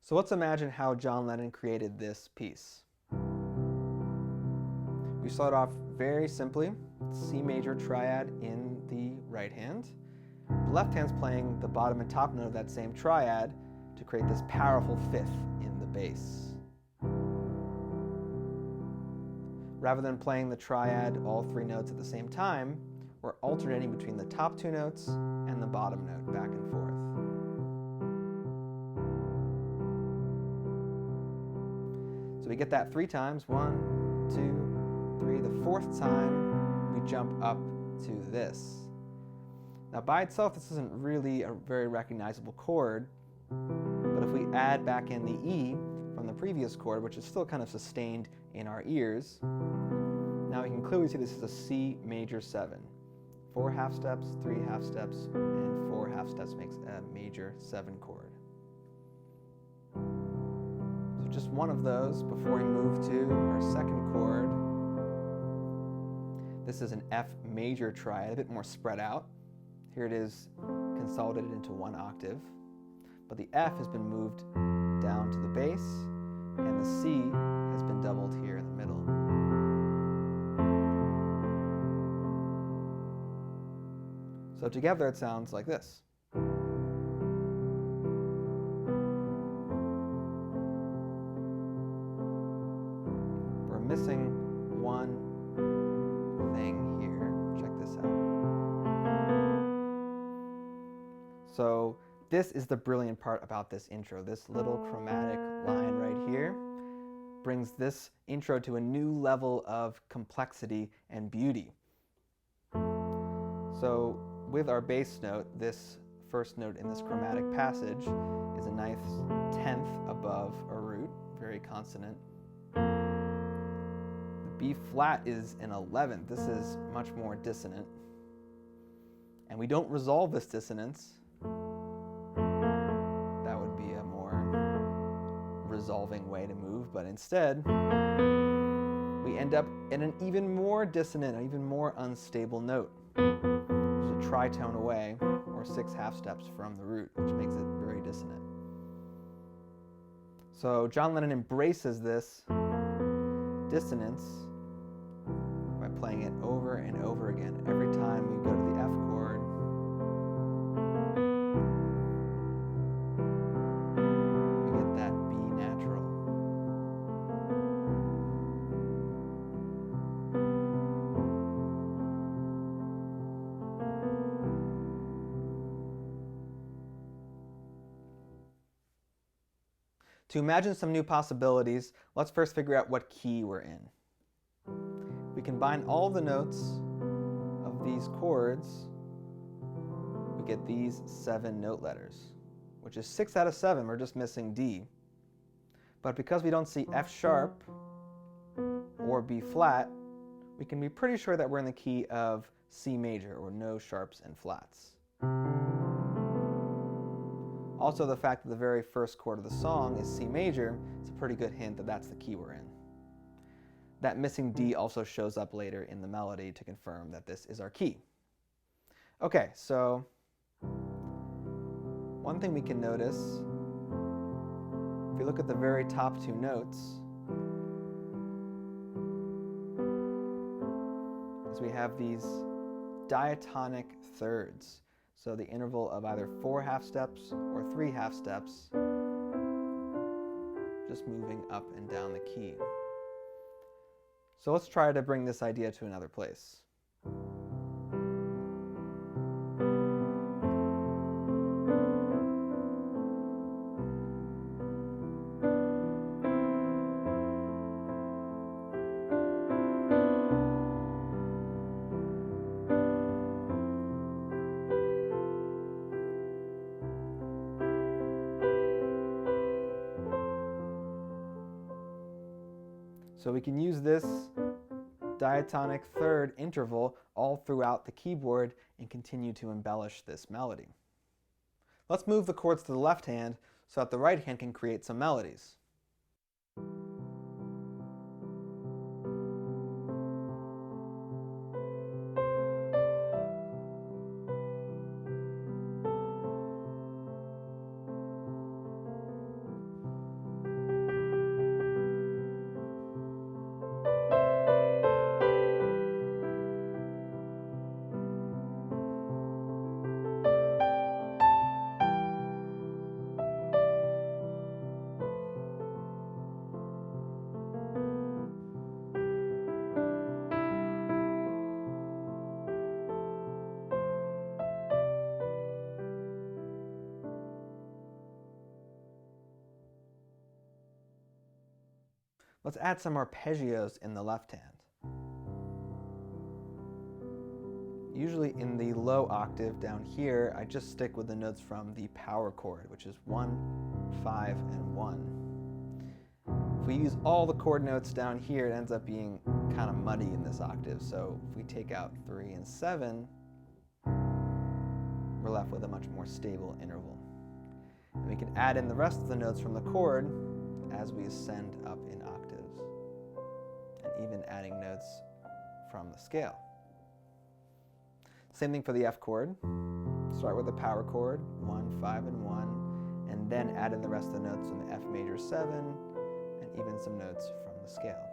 So let's imagine how John Lennon created this piece. We start off very simply, C major triad in the right hand. The left hand's playing the bottom and top note of that same triad to create this powerful fifth in the bass. Rather than playing the triad, all three notes at the same time, we're alternating between the top two notes and the bottom note, back and forth. So we get that 3 times, 1, 2, 3. The 4th time, we jump up to this. Now by itself, this isn't really a very recognizable chord, but if we add back in the E from the previous chord, which is still kind of sustained in our ears, now we can clearly see this is a C major 7. 4 half steps, 3 half steps, and 4 half steps makes a major 7 chord. So just one of those before we move to our second chord. This is an F major triad, a bit more spread out. Here it is consolidated into 1 octave, but the F has been moved down to the bass, and the C has been doubled here in the middle. So together it sounds like this. We're missing one thing here. Check this out. So this is the brilliant part about this intro. This little chromatic line right here brings this intro to a new level of complexity and beauty. So with our bass note, this first note in this chromatic passage is a nice 10th above a root, very consonant. The B flat is an 11th. This is much more dissonant. And we don't resolve this dissonance. That would be a more resolving way to move, but instead, we end up in an even more dissonant, an even more unstable note. Tritone away, or 6 half steps from the root, which makes it very dissonant. So John Lennon embraces this dissonance by playing it over and over again. Every time we go to the F chord, we get that B natural. To imagine some new possibilities, let's first figure out what key we're in. We combine all the notes of these chords, we get these 7 note letters, which is 6 out of 7, we're just missing D. But because we don't see F sharp or B flat, we can be pretty sure that we're in the key of C major, or no sharps and flats. Also, the fact that the very first chord of the song is C major is a pretty good hint that that's the key we're in. That missing D also shows up later in the melody to confirm that this is our key. Okay, so one thing we can notice, if you look at the very top 2 notes, is we have these diatonic thirds. So the interval of either 4 half steps or 3 half steps, just moving up and down the key. So let's try to bring this idea to another place. So we can use this diatonic third interval all throughout the keyboard and continue to embellish this melody. Let's move the chords to the left hand so that the right hand can create some melodies. Let's add some arpeggios in the left hand. Usually in the low octave down here, I just stick with the notes from the power chord, which is 1, 5, and 1. If we use all the chord notes down here, it ends up being kind of muddy in this octave. So if we take out 3 and 7, we're left with a much more stable interval. And we can add in the rest of the notes from the chord as we ascend up in octaves, and even adding notes from the scale. Same thing for the F chord. Start with the power chord, 1, 5, and 1, and then add in the rest of the notes from the F major 7, and even some notes from the scale.